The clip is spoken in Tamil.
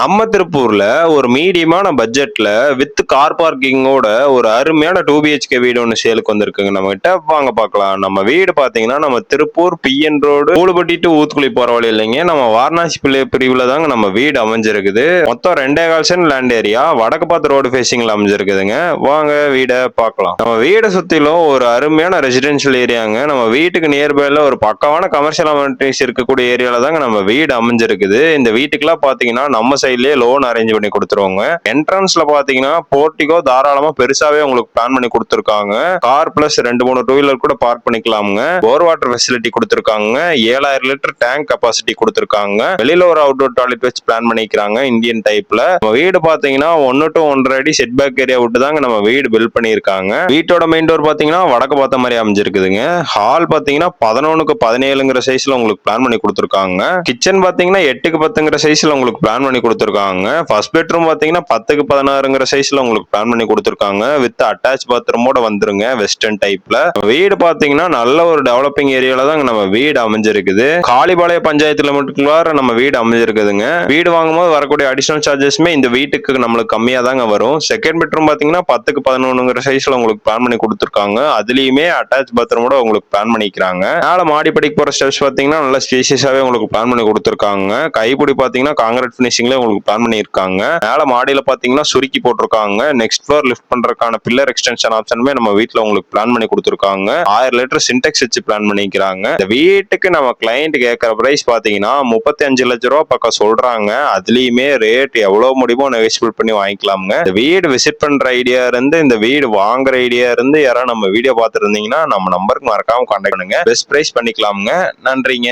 நம்ம திருப்பூர்ல ஒரு மீடியமான பட்ஜெட்ல வித் கார் பார்க்கிங்கோட ஒரு அருமையான 2 BHK வீடு ஒன்று சேலுக்கு வந்திருக்குங்க நம்ம கிட்ட. வாங்க பார்க்கலாம். நம்ம வீடு பாத்தீங்கன்னா நம்ம Tiruppur PN road Kooluppatti to Uthukuli போற வழி இல்லைங்க, நம்ம வாரணாசி பிரிவுல தாங்க நம்ம வீடு அமைஞ்சிருக்குது. மொத்தம் 2.25 சென்ட் லேண்ட் ஏரியா, வடக்கு பார்த்த ரோடு ஃபேசிங்ல அமைஞ்சிருக்குதுங்க. வாங்க வீட பார்க்கலாம். நம்ம வீடை சுத்திலும் ஒரு அருமையான ரெசிடென்ஷியல் ஏரியாங்க. நம்ம வீட்டுக்கு நியர்பைல ஒரு பக்கமான கமர்ஷியல் அமெனிட்டிஸ் இருக்கக்கூடிய ஏரியால தாங்க நம்ம வீடு அமைஞ்சிருக்குது. இந்த வீட்டுக்குலாம் பாத்தீங்கன்னா நம்ம சைட்லயே லோன் அரேஞ்ச் பண்ணி கொடுத்துருவாங்க. என்ட்ரன்ஸ்ல பாத்தீங்கன்னா போர்ட்டிகோ தாராளமா பெருசாவே உங்களுக்கு பிளான் பண்ணி கொடுத்துருக்காங்க. கார் பிளஸ் 2-3 டூ வீலர் கூட பார்க் பண்ணிக்கலாமுங்க. போர் வாட்டர் ஃபெசிலிட்டி கொடுத்துருக்காங்க. 7000 லிட்டர் டேங்க் கெபாசிட்டி கொடுத்துருக்காங்க. வெளியில ஒரு அவுட்டோர் டாய்லெட் வச்சு பிளான் பண்ணிக்கிறாங்க இந்தியன் டைப்ல. வீடு பாத்தீங்கன்னா 1 to 1.5 அடி செட் பேக் ஏரியா விட்டு தாங்க நம்ம வீடு பில்ட் பண்ணிருக்காங்க. வீட்டோட மெயின் டோர் பாத்தீங்கன்னா வடக்கு பார்த்த மாதிரி அமைஞ்சிருக்குதுங்க. ஹால் பாத்தீங்கன்னா 11க்கு 17ங்கிற சைஸ்ல உங்களுக்கு பிளான் பண்ணி கொடுத்துருக்காங்க. கிச்சன் பாத்தீங்கன்னா 8க்கு 10ங்கிற சைஸ்ல உங்களுக்கு பிளான் பண்ணி கொடுத்துருக்காங்க. ஃபர்ஸ்ட் பெட்ரூம் பாத்தீங்கன்னா 10க்கு 16ங்கிற சைஸ்ல உங்களுக்கு பிளான் பண்ணி கொடுத்துருக்காங்க. வித் அட்டாச் பாத்ரூமோட வந்துருங்க வெஸ்டர்ன் டைப்ல. வீடு பாத்தீங்கன்னா நல்ல ஒரு டெவலப்பிங் ஏரியால தான் நம்ம வீடு அமைஞ்சிருக்குது. காளிபாளைய பஞ்சாயத்து லிமிட்டுக்குள்ளார நம்ம வீடு அமைஞ்சிருக்குதுங்க. வீடு வாங்கும்போது வரக்கூடிய அடிஷனல் சார்ஜஸ்மே இந்த வீட்டுக்கு நம்மளுக்கு கம்மியா தாங்க வரும். செகண்ட் பெட்ரூம் பாத்தீங்கன்னா 10க்கு 11ங்கிற சைஸ்ல உங்களுக்கு பிளான் பண்ணி கொடுத்துருக்காங்க. அதுலயுமே அட்டாச் பாத்ரூமோட உங்களுக்கு பிளான் பண்ணிக்கிறாங்க. மேல மாடிப்படிக்கு போற ஸ்டெப்ஸ் பாத்தீங்கன்னா நல்ல ஸ்பேசியஸாவே உங்களுக்கு பிளான் பண்ணி கொடுத்துருக்காங்க. கைப்பிடி பாத்தீங்கன்னா காங்கிரீட் பினிஷிங்ல உங்களுக்கு பிளான் பண்ணிருக்காங்க. மேல மாடியில பாத்தீங்கன்னா சுருக்கி போட்டிருக்காங்க. நெக்ஸ்ட் ஃப்ளோர் லிஃப்ட் பண்றதுக்கான பில்லர் எக்ஸ்டென்ஷன் ஆப்ஷனுமே நம்ம வீட்டுல உங்களுக்கு பிளான் பண்ணி கொடுத்துருக்காங்க. 1000 லிட்டர் சின்டெக்ஸ் வச்சு பிளான் பண்ணிக்கிறாங்க. இந்த வீட்டுக்கு நம்ம கிளைண்ட் கேட்கற பிரைஸ் பாத்தீங்கன்னா 35 லட்சம் ரூபாய் பக்கம் சொல்றாங்க. அதுலயுமே ரேட் எவ்வளவு முடியுமோ நெகோசியபிள் பண்ணி வாங்கிக்கலாமுங்க. இந்த வீடு விசிட் பண்ற ஐடியா இருந்து இந்த வீடு வாங்குற ஐடியா இருந்து யாராவது நம்ம வீடியோ பார்த்துட்டு இருந்தீங்கன்னா நம்ம நம்பருக்கு மறக்காம கான்டாக்ட் பண்ணுங்க. பெஸ்ட் பிரைஸ் பண்ணிக்கலாமுங்க. நன்றிங்க.